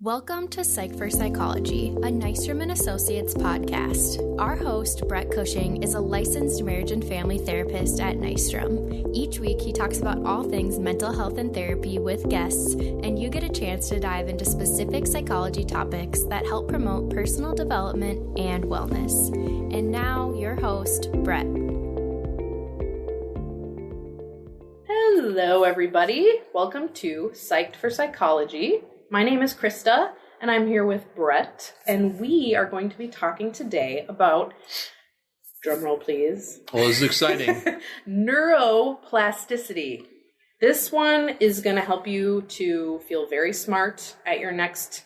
Welcome to Psych for Psychology, a Nystrom & Associates podcast. Our host, Brett Cushing, is a licensed marriage and family therapist at Nystrom. Each week, he talks about all things mental health and therapy with guests, and you get a chance to dive into specific psychology topics that help promote personal development and wellness. And now, your host, Brett. Hello, everybody. Welcome to Psyched for Psychology. My name is Krista, and I'm here with Brett, and we are going to be talking today about, drumroll please. Well, this is exciting. Neuroplasticity. This one is going to help you to feel very smart at your next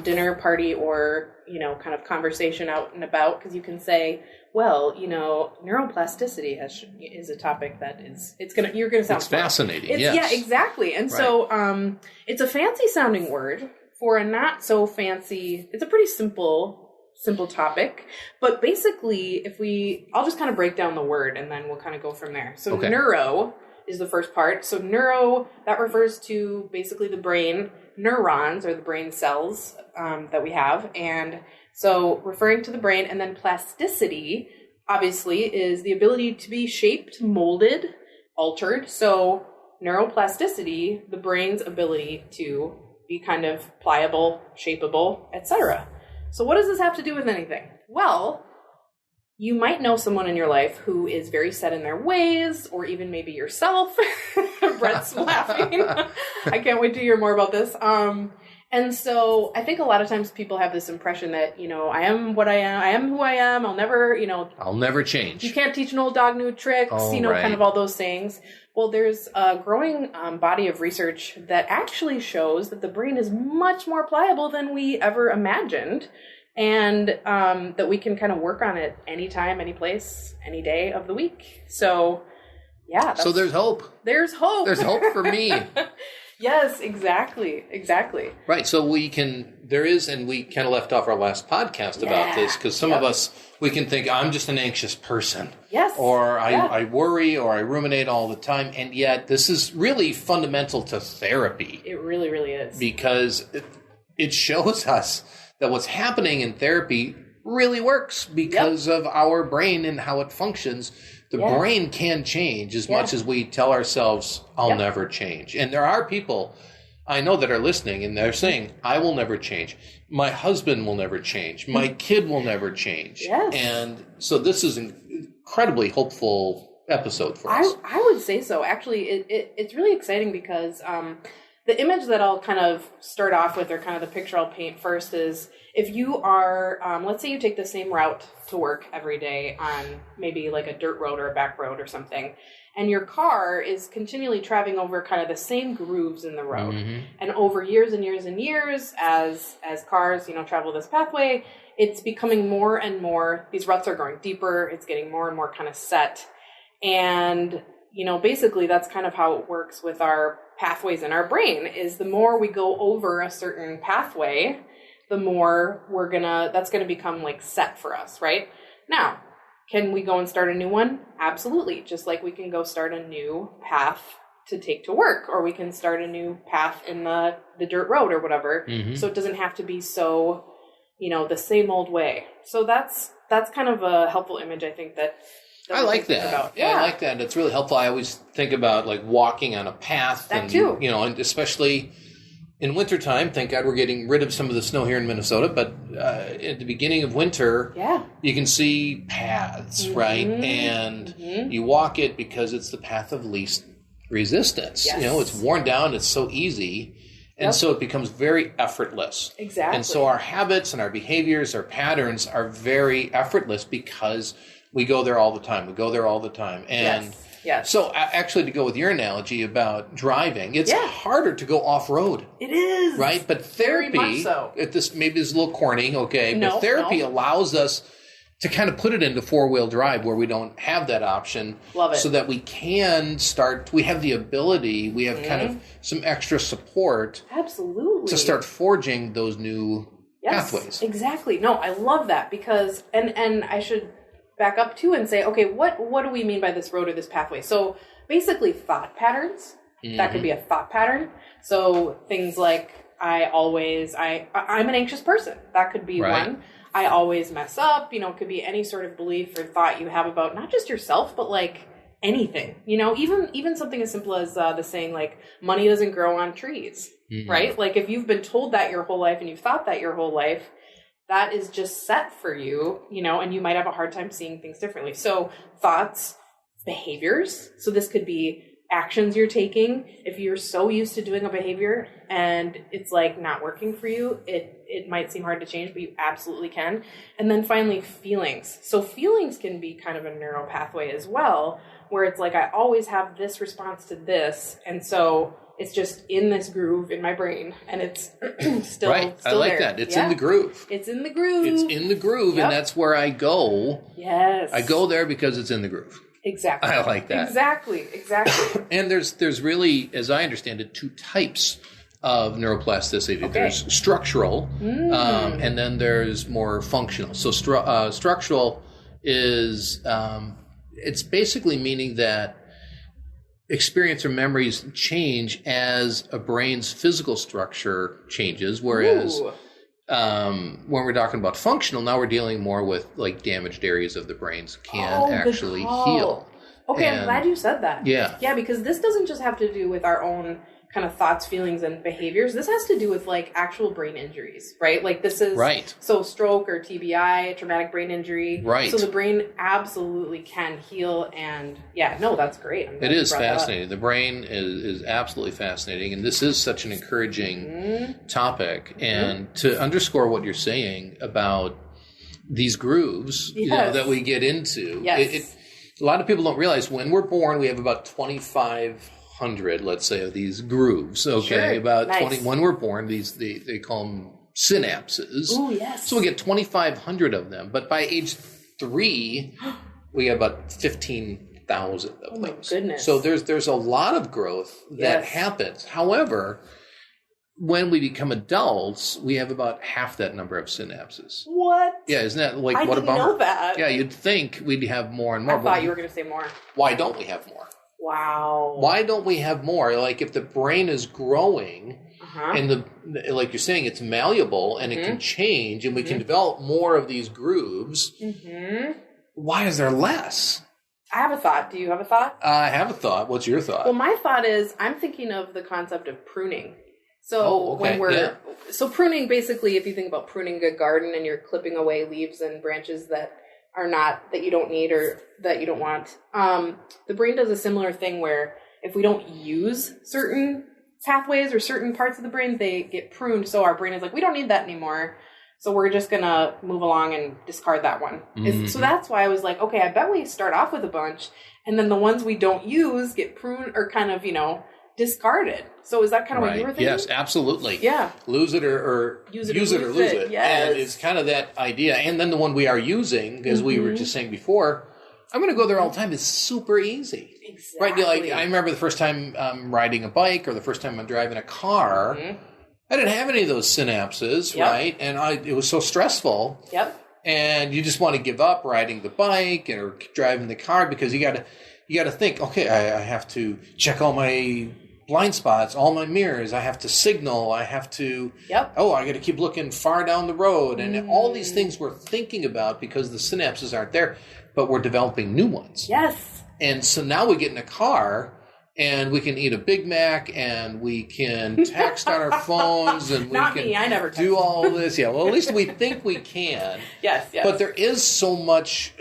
dinner party or, kind of conversation out and about, because you can say, well, neuroplasticity is a topic that you're going to sound It's fascinating, yes. Yeah, exactly. And right. So it's a fancy sounding word for a not so fancy, it's a pretty simple topic. But basically, I'll just kind of break down the word and then we'll kind of go from there. So okay. Neuro is the first part. So neuro, that refers to basically the brain, neurons or the brain cells that we have. And so referring to the brain, and then plasticity, obviously, is the ability to be shaped, molded, altered. So neuroplasticity, the brain's ability to be kind of pliable, shapeable, etc. So what does this have to do with anything? Well, you might know someone in your life who is very set in their ways, or even maybe yourself. Brett's laughing. I can't wait to hear more about this. And so I think a lot of times people have this impression that, I am what I am. I am who I am. I'll never change. You can't teach an old dog new tricks, right. Kind of all those things. Well, there's a growing body of research that actually shows that the brain is much more pliable than we ever imagined. And that we can kind of work on it anytime, any place, any day of the week. So, yeah. So there's hope. There's hope. There's hope for me. Yes, exactly. Right. So we kind of left off our last podcast about this, because some of us, we can think, I'm just an anxious person. Yes. Or I worry or I ruminate all the time. And yet this is really fundamental to therapy. It really, really is. Because it shows us that what's happening in therapy really works because of our brain and how it functions. The brain can change as much as we tell ourselves, I'll never change. And there are people I know that are listening and they're saying, I will never change. My husband will never change. My kid will never change. Yes. And so this is an incredibly hopeful episode for us. I would say so. Actually, it's really exciting because the image that I'll kind of start off with, or kind of the picture I'll paint first, is if you are, let's say you take the same route to work every day on maybe like a dirt road or a back road or something, and your car is continually traveling over kind of the same grooves in the road. Mm-hmm. And over years and years and years, as cars, travel this pathway, it's becoming more and more, these ruts are growing deeper, it's getting more and more kind of set. And, basically that's kind of how it works with our pathways in our brain, is the more we go over a certain pathway, the more that's going to become like set for us, right? Now, can we go and start a new one? Absolutely. Just like we can go start a new path to take to work, or we can start a new path in the dirt road or whatever. Mm-hmm. So it doesn't have to be so, the same old way. So that's kind of a helpful image, I think, that I like that. Yeah, I like that. It's really helpful. I always think about like walking on a path. That too. And especially in wintertime, thank God we're getting rid of some of the snow here in Minnesota, but at the beginning of winter, you can see paths, right? And you walk it because it's the path of least resistance. Yes. It's worn down, it's so easy, and so it becomes very effortless. Exactly. And so our habits and our behaviors, our patterns are very effortless because we go there all the time. And yes. So actually, to go with your analogy about driving, it's harder to go off-road. It is. Right? But therapy, very much so. Maybe it's a little corny, but therapy allows us to kind of put it into four-wheel drive where we don't have that option. Love it. So that we can we have the ability, we have kind of some extra support. Absolutely. To start forging those new pathways. Exactly. No, I love that because, and I should back up too and say, okay, what do we mean by this road or this pathway? So basically thought patterns, that could be a thought pattern. So things like I'm an anxious person. That could be one. I always mess up. It could be any sort of belief or thought you have about not just yourself, but like anything. Even something as simple as the saying like money doesn't grow on trees, right? Like if you've been told that your whole life and you've thought that your whole life, that is just set for you, and you might have a hard time seeing things differently. So thoughts, behaviors. So this could be actions you're taking. If you're so used to doing a behavior and it's like not working for you, it might seem hard to change, but you absolutely can. And then finally, feelings. So feelings can be kind of a neural pathway as well, where it's like, I always have this response to this. And so it's just in this groove in my brain, and it's still right. I like there. that. It's in the groove. It's in the groove. It's in the groove, and that's where I go. Yes. I go there because it's in the groove. Exactly. I like that. Exactly. And there's really, as I understand it, two types of neuroplasticity. Okay. There's structural, and then there's more functional. So structural is, it's basically meaning that experience or memories change as a brain's physical structure changes, whereas when we're talking about functional, now we're dealing more with like damaged areas of the brains can actually heal. Okay, I'm glad you said that. Yeah, because this doesn't just have to do with our own kind of thoughts, feelings, and behaviors. This has to do with like actual brain injuries, right? Like this is so stroke or TBI, traumatic brain injury. Right. So the brain absolutely can heal, and that's great. It is fascinating. The brain is absolutely fascinating, and this is such an encouraging topic. And to underscore what you're saying about these grooves, that we get into, a lot of people don't realize when we're born, we have about 2,500, let's say, of these grooves. Okay, about 20 when we're born. They call them synapses. Oh yes. So we get 2,500 of them, but by age 3, we have about 15,000 of them. Oh my goodness! So there's a lot of growth that happens. However, when we become adults, we have about half that number of synapses. What? Yeah, isn't that like what a bummer? I didn't know that. Yeah, you'd think we'd have more and more. I thought you were going to say more. Why don't we have more? Wow. Why don't we have more? Like if the brain is growing and like you're saying, it's malleable and it can change and we can develop more of these grooves. Why is there less? I have a thought. Do you have a thought? I have a thought. What's your thought? Well, my thought is I'm thinking of the concept of pruning. So when so pruning, basically, if you think about pruning a garden and you're clipping away leaves and branches that you don't need or that you don't want, the brain does a similar thing where if we don't use certain pathways or certain parts of the brain, they get pruned. So our brain is like, we don't need that anymore. So we're just going to move along and discard that one. So that's why I was like, okay, I bet we start off with a bunch and then the ones we don't use get pruned or kind of, discarded. So is that kind of what you were thinking? Yes, absolutely. Yeah. Lose it or use it or lose it. Yes. And it's kind of that idea. And then the one we are using, as we were just saying before, I'm going to go there all the time. It's super easy. Exactly. Right? Like I remember the first time I'm riding a bike or the first time I'm driving a car, I didn't have any of those synapses, right? And it was so stressful. Yep. And you just want to give up riding the bike or driving the car because you got to think, okay, I have to check all my blind spots, all my mirrors. I have to signal. I have to, I got to keep looking far down the road. And all these things we're thinking about because the synapses aren't there, but we're developing new ones. Yes. And so now we get in a car and we can eat a Big Mac and we can text on our phones and we I never do all this. Yeah, well, at least we think we can. Yes. But there is so much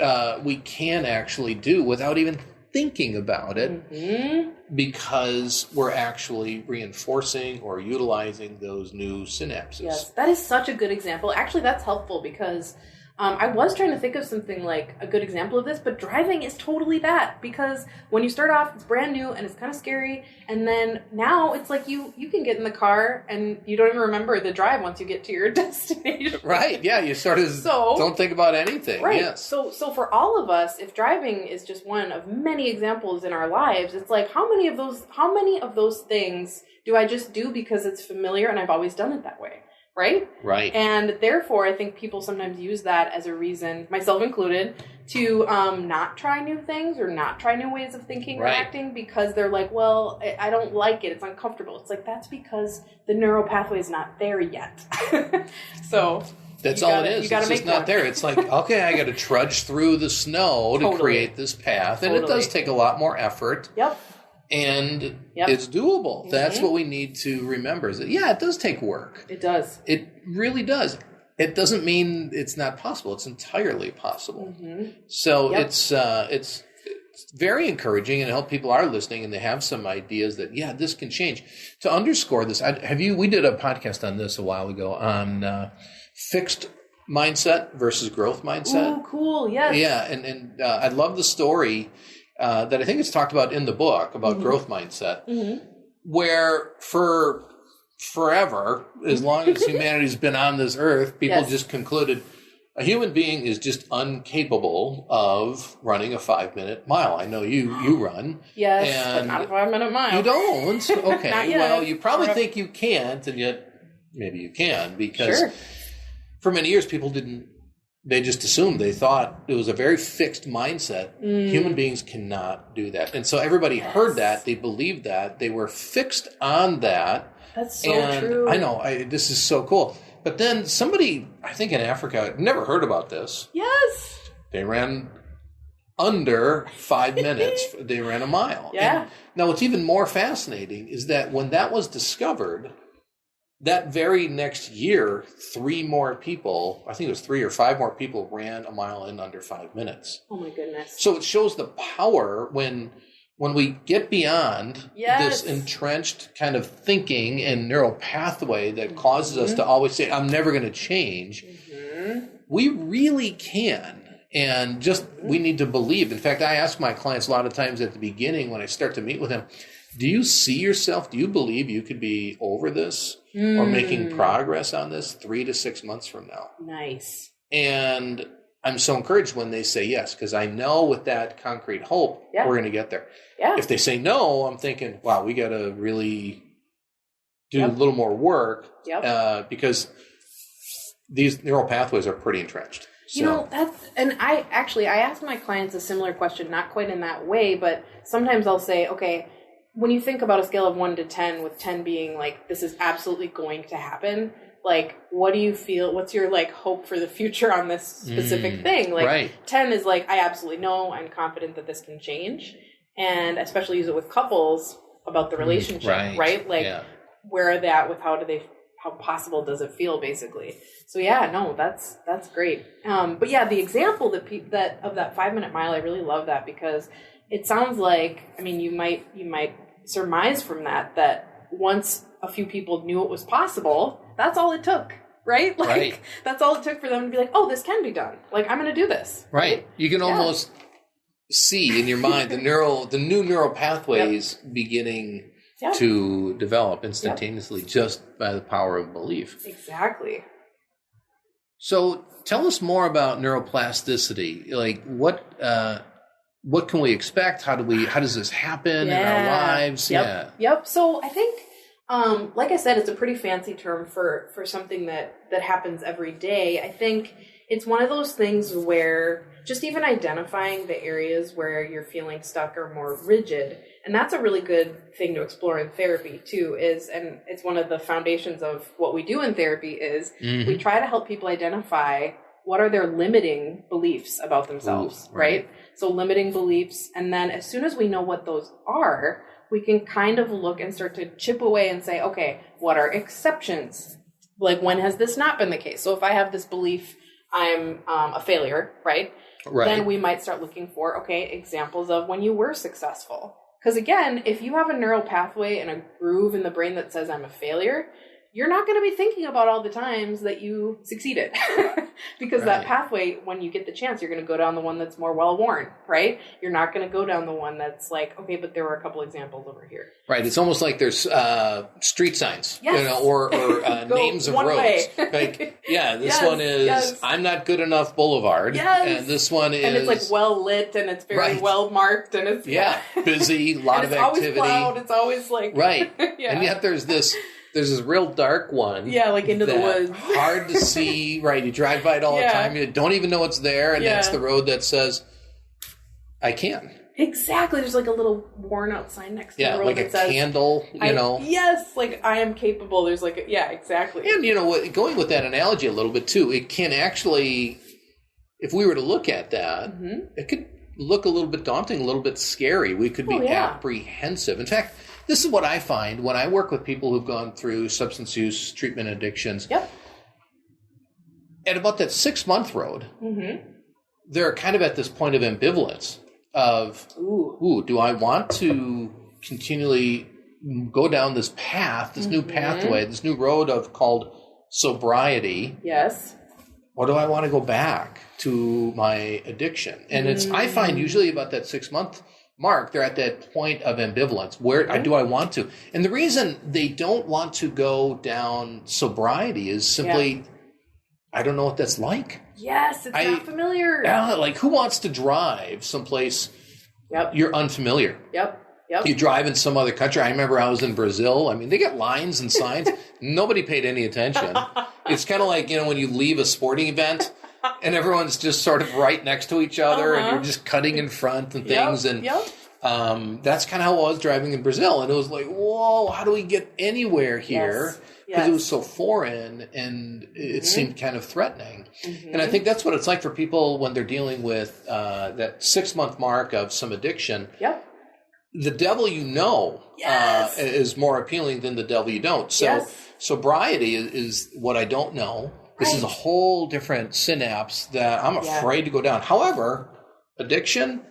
we can actually do without even thinking about it because we're actually reinforcing or utilizing those new synapses. Yes, that is such a good example. Actually, that's helpful because I was trying to think of something like a good example of this, but driving is totally that because when you start off, it's brand new and it's kind of scary. And then now it's like you can get in the car and you don't even remember the drive once you get to your destination. Right. Yeah. You sort of don't think about anything. Right. Yes. So for all of us, if driving is just one of many examples in our lives, it's like how many of those things do I just do because it's familiar and I've always done it that way? Right? Right. And therefore, I think people sometimes use that as a reason, myself included, to not try new things or not try new ways of thinking or acting because they're like, well, I don't like it. It's uncomfortable. It's like, that's because the neural pathway is not there yet. So that's all it is. It's just not there. It's like, okay, I got to trudge through the snow to create this path. And it does take a lot more effort. Yep. And it's doable. Mm-hmm. That's what we need to remember is that, it does take work. It does. It really does. It doesn't mean it's not possible. It's entirely possible. Mm-hmm. So it's very encouraging, and I hope people are listening and they have some ideas that, this can change. To underscore this, we did a podcast on this a while ago on fixed mindset versus growth mindset. Ooh, cool, yes. Yeah, and I love the story that I think it's talked about in the book about growth mindset, where for forever, as long as humanity's been on this earth, people just concluded a human being is just incapable of running a 5-minute mile. I know you run. Yes, but not a 5-minute mile. You don't? Okay. Well, you probably think you can't, and yet maybe you can, because for many years people didn't. They just assumed, they thought it was a very fixed mindset. Human beings cannot do that. And so everybody heard that. They believed that. They were fixed on that. That's so true. I know. This is so cool. But then somebody, I think in Africa, never heard about this. Yes. They ran under 5 minutes. They ran a mile. Yeah. And now what's even more fascinating is that when that was discovered, that very next year, 3 more people, I think it was 3 or 5 more people ran a mile in under 5 minutes. Oh my goodness. So it shows the power when we get beyond this entrenched kind of thinking and neural pathway that causes us to always say, I'm never going to change. We really can. And just we need to believe. In fact, I ask my clients a lot of times at the beginning when I start to meet with them, do you see yourself, do you believe you could be over this or making progress on this 3 to 6 months from now? Nice. And I'm so encouraged when they say yes, because I know with that concrete hope, we're going to get there. Yeah. If they say no, I'm thinking, wow, we got to really do a little more work because these neural pathways are pretty entrenched. So. I ask my clients a similar question, not quite in that way, but sometimes I'll say, okay, when you think about a scale of 1 to 10, with 10 being like, this is absolutely going to happen, like, what do you feel? What's your hope for the future on this specific thing? 10 is like, I absolutely know, I'm confident that this can change. And especially use it with couples about the relationship, right? Where are they at with how possible does it feel, basically? So that's great. But the example that of that 5-minute mile, I really love that because it sounds like, you might surmise from that once a few people knew it was possible, that's all it took, right? That's all it took for them to be like, oh, this can be done. I'm going to do this. Right. You can almost see in your mind the new neural pathways beginning to develop instantaneously just by the power of belief. Exactly. So tell us more about neuroplasticity. What can we expect? How does this happen in our lives? Yep. So I think, like I said, it's a pretty fancy term for something that happens every day. I think it's one of those things where just even identifying the areas where you're feeling stuck or more rigid, and that's a really good thing to explore in therapy too, and it's one of the foundations of what we do in therapy is we try to help people identify what are their limiting beliefs about themselves, right? So limiting beliefs, and then as soon as we know what those are, we can kind of look and start to chip away and say, okay, what are exceptions? When has this not been the case? So if I have this belief, I'm a failure, right? Then we might start looking for, examples of when you were successful. Because again, if you have a neural pathway and a groove in the brain that says I'm a failure, you're not going to be thinking about all the times that you succeeded. Because that pathway, when you get the chance, you're going to go down the one that's more well-worn, right? You're not going to go down the one that's like, okay, but there were a couple examples over here. Right. It's almost like there's street signs, or names of roads. This one is I'm not good enough boulevard. And this one is... And it's well lit and it's very well marked and it's... busy, a lot of activity. It's always plowed. It's always Right. And yet there's this There's this real dark one. Yeah, like into the woods. Hard to see, right? You drive by it all the time. You don't even know it's there. And that's the road that says, I can. Exactly. There's like a little worn out sign next to the road like that a says, candle, Yes, like I am capable. There's like, exactly. And going with that analogy a little bit too, it can actually, if we were to look at that, it could look a little bit daunting, a little bit scary. We could be apprehensive. In fact, this is what I find when I work with people who've gone through substance use, treatment addictions. Yep. At about that 6-month road, they're kind of at this point of ambivalence of, do I want to continually go down this path, this new pathway, this new road called sobriety? Yes. Or do I want to go back to my addiction? And I find usually about that 6-month mark, they're at that point of ambivalence. Where do I want to? And the reason they don't want to go down sobriety is simply, I don't know what that's like. Yes, it's not familiar. Like, who wants to drive someplace you're unfamiliar? Yep. You drive in some other country. I remember I was in Brazil. I mean, they got lines and signs. Nobody paid any attention. It's kind of like, when you leave a sporting event and everyone's just sort of right next to each other and you're just cutting in front and things. That's kind of how I was driving in Brazil. And it was like, whoa, how do we get anywhere here? Because it was so foreign and it seemed kind of threatening. And I think that's what it's like for people when they're dealing with that 6-month mark of some addiction. The devil is more appealing than the devil you don't. So sobriety is what I don't know. This is a whole different synapse that I'm afraid to go down. However, addiction.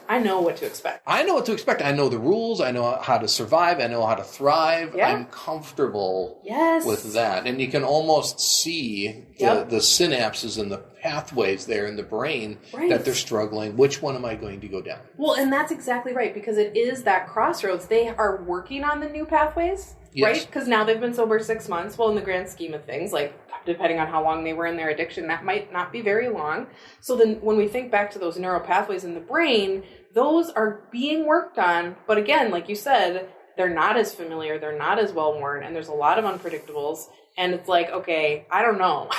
I know what to expect. I know what to expect. I know the rules. I know how to survive. I know how to thrive. I'm comfortable with that. And you can almost see the synapses and the pathways there in the brain that they're struggling. Which one am I going to go down? Well, and that's exactly right, because it is that crossroads. They are working on the new pathways, right? Because now they've been sober 6 months. Well, in the grand scheme of things, like depending on how long they were in their addiction, that might not be very long. So then when we think back to those neural pathways in the brain, those are being worked on. But again, like you said, they're not as familiar. They're not as well worn. And there's a lot of unpredictables. And it's like, okay, I don't know.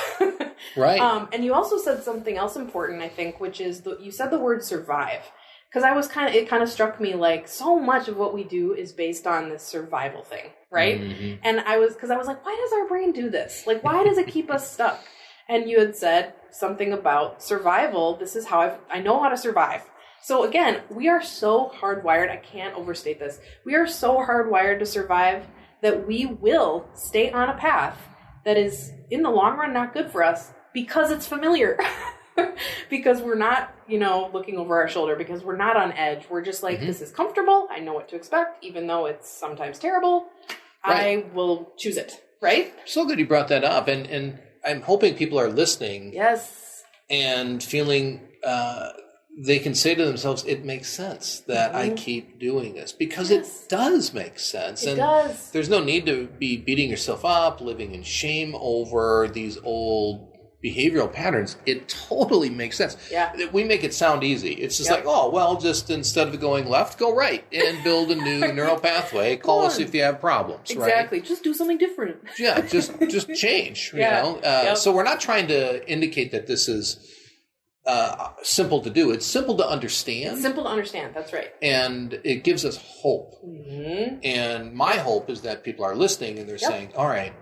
Right. And you also said something else important, I think, which is you said the word survive. Because it kind of struck me like so much of what we do is based on this survival thing, right? And I was like, why does our brain do this? Like, why does it keep us stuck? And you had said something about survival. This is how I know how to survive. So again, we are so hardwired. I can't overstate this. We are so hardwired to survive that we will stay on a path that is in the long run not good for us because it's familiar. Because we're not, looking over our shoulder, because we're not on edge. We're just like, this is comfortable. I know what to expect, even though it's sometimes terrible. I will choose it, right? So good you brought that up. And I'm hoping people are listening. Yes. And feeling they can say to themselves, it makes sense that I keep doing this. Because it does make sense. It does. There's no need to be beating yourself up, living in shame over these old behavioral patterns. It totally makes sense. We make it sound easy. It's just like, just instead of going left, go right and build a new neural pathway. Call us if you have problems. Exactly. Right? Just do something different. Just change. You know. So we're not trying to indicate that this is simple to do. It's simple to understand. It's simple to understand. That's right. And it gives us hope. And my hope is that people are listening and they're saying, all right,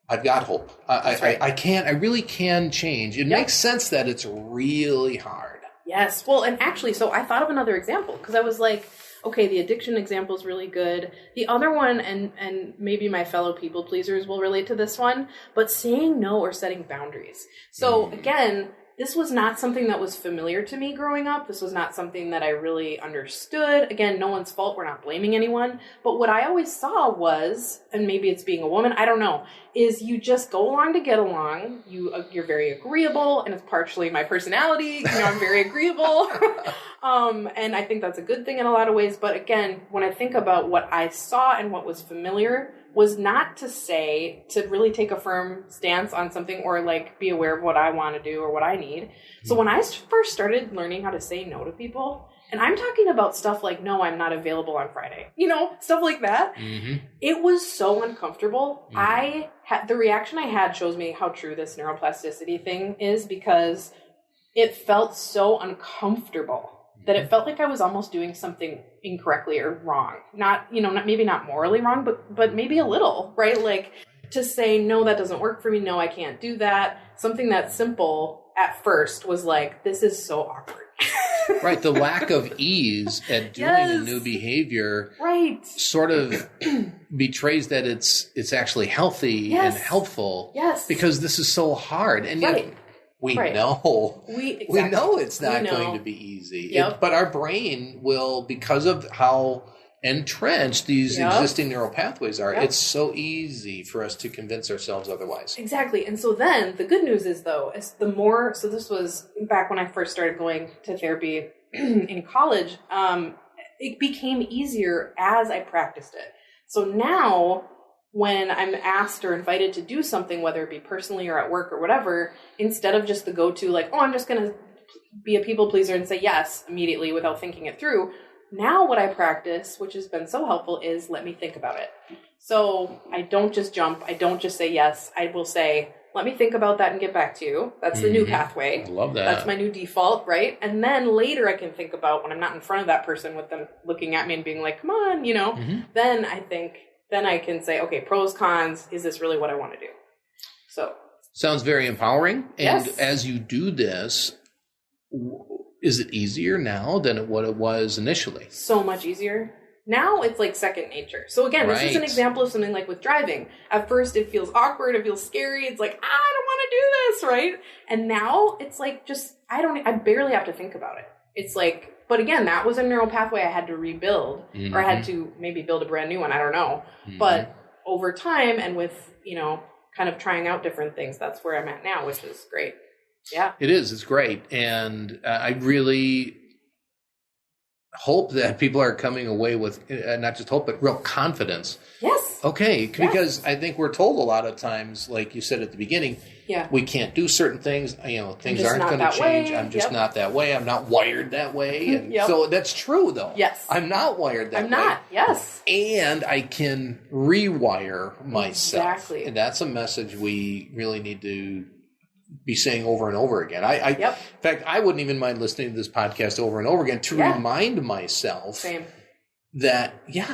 I've got hope. I really can change. It makes sense that it's really hard. Yes. Well, and actually, so I thought of another example because I was like, okay, the addiction example is really good. The other one, and maybe my fellow people pleasers will relate to this one, but saying no or setting boundaries. So again, this was not something that was familiar to me growing up. This was not something that I really understood. Again, no one's fault. We're not blaming anyone. But what I always saw was, and maybe it's being a woman, I don't know, is you just go along to get along. You're very agreeable, and it's partially my personality. I'm very agreeable. And I think that's a good thing in a lot of ways. But again, when I think about what I saw and what was familiar, was not to really take a firm stance on something or like be aware of what I want to do or what I need. So when I first started learning how to say no to people, And I'm talking about stuff like, no, I'm not available on Friday. Stuff like that. Mm-hmm. It was so uncomfortable. Mm-hmm. The reaction I had shows me how true this neuroplasticity thing is, because it felt so uncomfortable that it felt like I was almost doing something incorrectly or wrong. Maybe not morally wrong, but maybe a little, right? Like to say, no, that doesn't work for me. No, I can't do that. Something that simple at first was like, this is so awkward. Right. The lack of ease at doing a new behavior sort of betrays that it's actually healthy and helpful. Yes. Because this is so hard. And yet we know it's not going to be easy. Yep. But our brain will, because of how entrenched these existing neural pathways are, it's so easy for us to convince ourselves otherwise. Exactly. And so then the good news is, though, so this was back when I first started going to therapy in college, it became easier as I practiced it. So now when I'm asked or invited to do something, whether it be personally or at work or whatever, instead of just the go-to, like, oh, I'm just going to be a people pleaser and say yes immediately without thinking it through, now what I practice, which has been so helpful, is let me think about it. So I don't just jump. I don't just say yes. I will say, let me think about that and get back to you. That's the new pathway. I love that. That's my new default, right? And then later I can think about, when I'm not in front of that person with them looking at me and being like, come on, then I can say, okay, pros, cons, is this really what I want to do? So. Sounds very empowering. And yes. As you do this, is it easier now than what it was initially? So much easier. Now it's like second nature. So again, this is an example of something like with driving. At first it feels awkward, it feels scary. It's like, I don't want to do this, right? And now it's like I barely have to think about it. It's like, but again, that was a neural pathway I had to rebuild, or I had to maybe build a brand new one. I don't know. Mm-hmm. But over time and with, kind of trying out different things, that's where I'm at now, which is great. Yeah. It is. It's great. And I really hope that people are coming away with not just hope, but real confidence. Yes. Okay. Because I think we're told a lot of times, like you said at the beginning, we can't do certain things. Things aren't going to change. I'm just not that way. I'm not wired that way. And so that's true, though. Yes. I'm not wired that way. I'm not. Yes. And I can rewire myself. Exactly. And that's a message we really need to be saying over and over again. In fact, I wouldn't even mind listening to this podcast over and over again to remind myself that,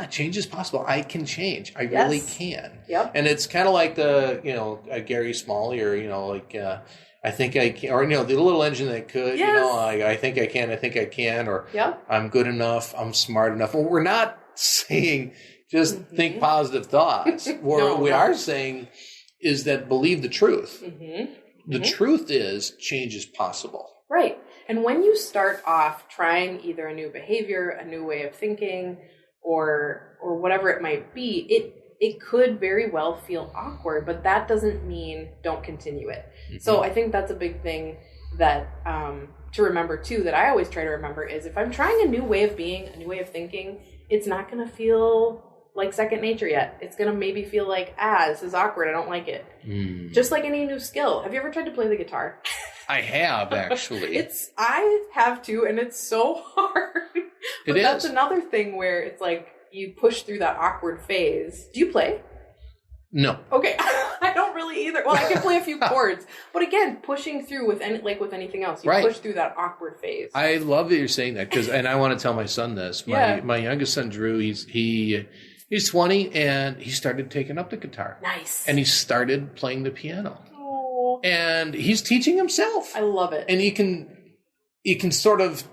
change is possible. I can change. I really can. Yep. And it's kind of like the, Gary Smalley, or, I think I can, or, the little engine that could, I think I can, or I'm good enough, I'm smart enough. Well, we're not saying just think positive thoughts. What we are saying is that believe the truth. Mm-hmm. The truth is change is possible. Right. And when you start off trying either a new behavior, a new way of thinking, or whatever it might be, it could very well feel awkward, but that doesn't mean don't continue it. Mm-hmm. So I think that's a big thing that to remember too, that I always try to remember, is if I'm trying a new way of being, a new way of thinking, it's not going to feel like second nature yet. It's going to maybe feel like, this is awkward. I don't like it. Just like any new skill. Have you ever tried to play the guitar? I have, actually. I have too, and it's so hard. But that's another thing where it's like you push through that awkward phase. Do you play? No. Okay. I don't really either. Well, I can play a few chords. But again, pushing through with anything else, you push through that awkward phase. I love that you're saying that, and I want to tell my son this. My youngest son, Drew, he's 20, and he started taking up the guitar. Nice. And he started playing the piano. Oh. And he's teaching himself. I love it. And you can sort of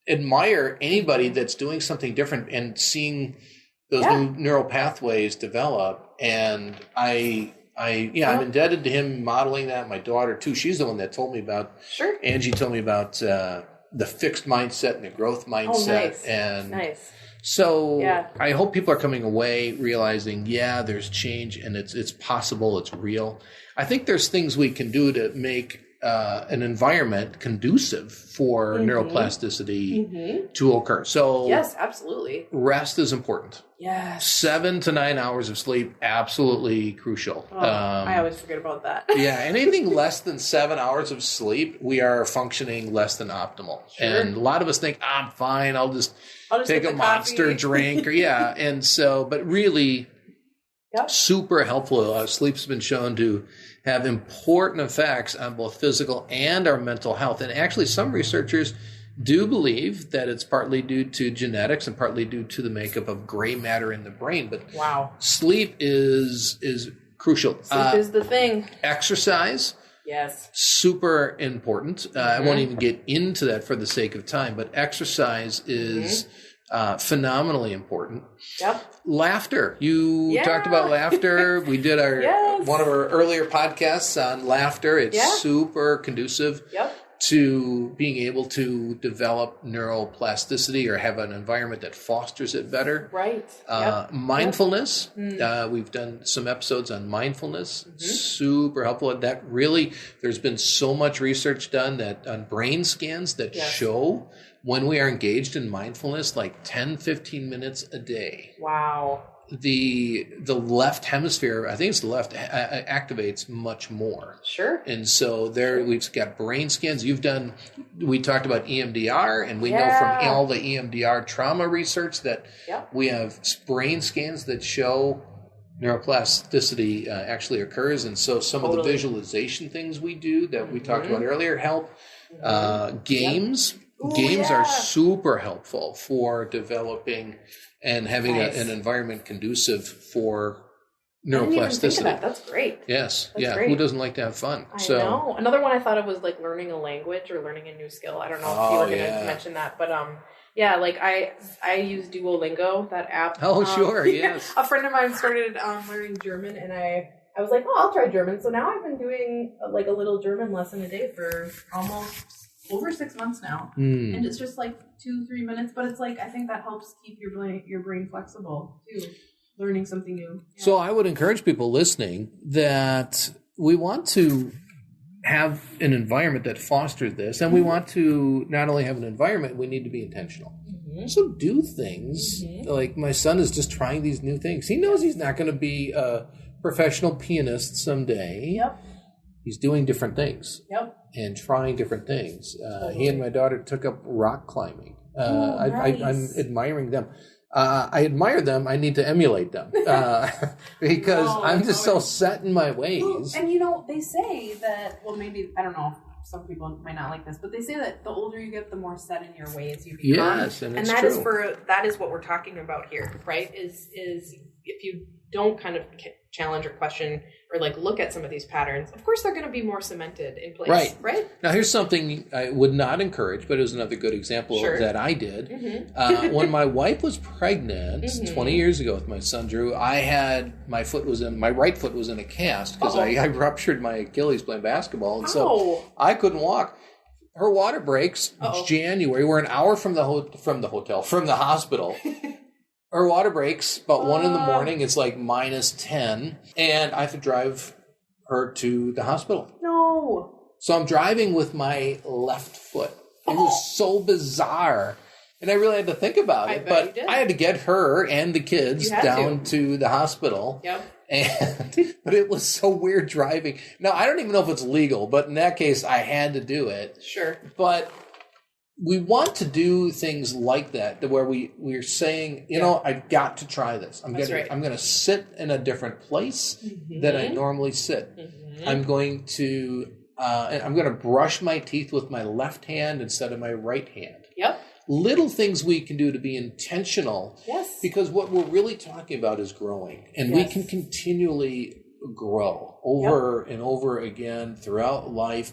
admire anybody that's doing something different and seeing those new neural pathways develop. And I'm indebted to him modeling that. My daughter too. She's the one that told me about. Sure. Angie told me about the fixed mindset and the growth mindset. Oh, nice. And nice. So I hope people are coming away realizing, there's change, and it's possible, it's real. I think there's things we can do to make an environment conducive for neuroplasticity to occur. So yes, absolutely. Rest is important. Yes. 7 to 9 hours of sleep, absolutely crucial. I always forget about that. Yeah, anything less than 7 hours of sleep, we are functioning less than optimal. Sure. And a lot of us think, I'm fine, I'll just take a Monster drink. And so, but really, super helpful. Sleep's been shown to have important effects on both physical and our mental health. And actually, some researchers do believe that it's partly due to genetics and partly due to the makeup of gray matter in the brain. But sleep is crucial. Sleep is the thing. Exercise. Yes. Super important. I won't even get into that for the sake of time, but exercise is phenomenally important. Yep. Laughter. You talked about laughter. We did our one of our earlier podcasts on laughter. It's super conducive to being able to develop neuroplasticity or have an environment that fosters it better. Right. Mindfulness. We've done some episodes on mindfulness. Super helpful. That really, there's been so much research done that on brain scans that show when we are engaged in mindfulness, like 10, 15 minutes a day. Wow. The left hemisphere, I think it's the left, activates much more. Sure. And so there we've got brain scans. We talked about EMDR, and we know from all the EMDR trauma research that we have brain scans that show neuroplasticity actually occurs. And so some of the visualization things we do that we talked about earlier help. Games. Games are super helpful for developing and having an environment conducive for neuroplasticity. I didn't even think of that. That's great. Yes. That's great. Who doesn't like to have fun? I know. Another one I thought of was like learning a language or learning a new skill. I don't know if you were going to mention that, but like I use Duolingo, that app. Oh, sure. Yes. A friend of mine started learning German, and I was like, I'll try German. So now I've been doing like a little German lesson a day for almost over 6 months now, and it's just like 2-3 minutes, but it's like I think that helps keep your brain flexible too, learning something new. So I would encourage people listening that we want to have an environment that fosters this, and we want to not only have an environment, we need to be intentional. So do things like my son is just trying these new things. He knows he's not going to be a professional pianist someday. He's doing different things and trying different things. He and my daughter took up rock climbing. I'm admiring them. I admire them. I need to emulate them because I'm just so set in my ways. Well, and they say that, well, maybe, I don't know, some people might not like this, but they say that the older you get, the more set in your ways you become. Yes, and that true. That is what we're talking about here, right? Is if you don't kind of challenge or question or like look at some of these patterns, of course they're going to be more cemented in place. Right. Now here's something I would not encourage, but it was another good example that I did. When my wife was pregnant 20 years ago with my son Drew, my right foot was in a cast because I ruptured my Achilles playing basketball, and so I couldn't walk. Her water breaks January. We're an hour from the hospital. Her water breaks about 1 a.m. It's like -10, and I have to drive her to the hospital. No. So I'm driving with my left foot. It was so bizarre, and I really had to think about it. But I had to get her and the kids down to the hospital. But it was so weird driving. Now I don't even know if it's legal, but in that case, I had to do it. Sure. But we want to do things like that where we're saying, I've got to try this. I'm going to sit in a different place than I normally sit. I'm going to brush my teeth with my left hand instead of my right hand. Little things we can do to be intentional. Yes. Because what we're really talking about is growing, and we can continually grow over and over again throughout life.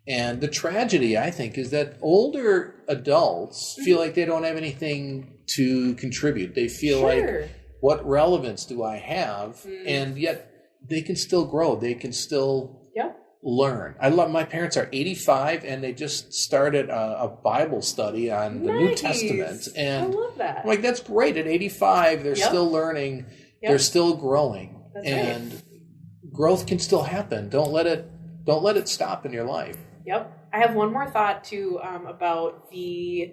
And the tragedy, I think, is that older adults feel like they don't have anything to contribute. They feel like, what relevance do I have? And yet they can still grow. They can still learn. My parents are 85, and they just started a Bible study on the New Testament. And I love that. I'm like, that's great. At 85, they're still learning. They're still growing. That's and growth can still happen. Don't let it stop in your life. Yep. I have one more thought too about the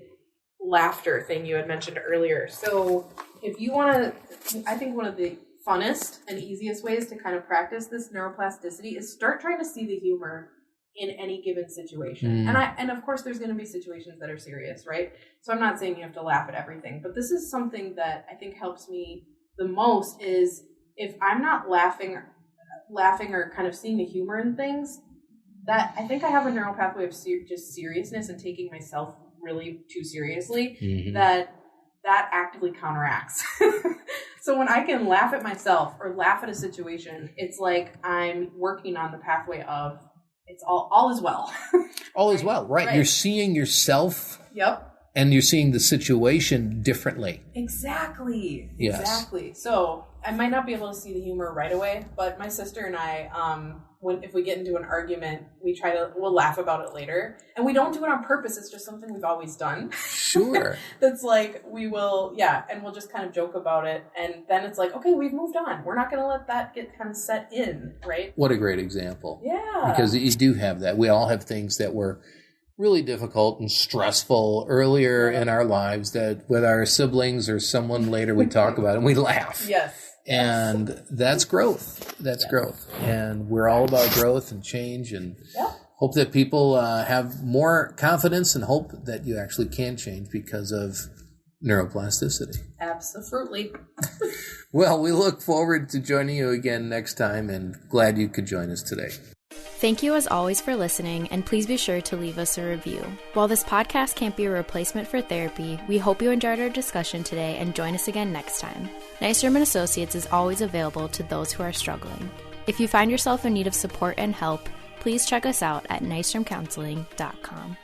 laughter thing you had mentioned earlier. So if you want to, I think one of the funnest and easiest ways to kind of practice this neuroplasticity is start trying to see the humor in any given situation. And of course there's going to be situations that are serious, right? So I'm not saying you have to laugh at everything, but this is something that I think helps me the most is if I'm not laughing or kind of seeing the humor in things, that I think I have a neural pathway of just seriousness and taking myself really too seriously that actively counteracts. So when I can laugh at myself or laugh at a situation, it's like I'm working on the pathway of it's all is well. All is well, right. You're seeing yourself. Yep. And you're seeing the situation differently. Exactly. Yes. Exactly. So I might not be able to see the humor right away, but my sister and I, if we get into an argument, we'll laugh about it later. And we don't do it on purpose. It's just something we've always done. Sure. That's like, and we'll just kind of joke about it. And then it's like, okay, we've moved on. We're not going to let that get kind of set in, right? What a great example. Yeah. Because you do have that. We all have things that were really difficult and stressful earlier in our lives that with our siblings or someone later we talk about it and we laugh. Yes. And that's growth. That's growth. And we're all about growth and change and hope that people have more confidence and hope that you actually can change because of neuroplasticity. Absolutely. Well, we look forward to joining you again next time and glad you could join us today. Thank you as always for listening, and please be sure to leave us a review. While this podcast can't be a replacement for therapy, we hope you enjoyed our discussion today and join us again next time. Nystrom & Associates is always available to those who are struggling. If you find yourself in need of support and help, please check us out at nystromcounseling.com.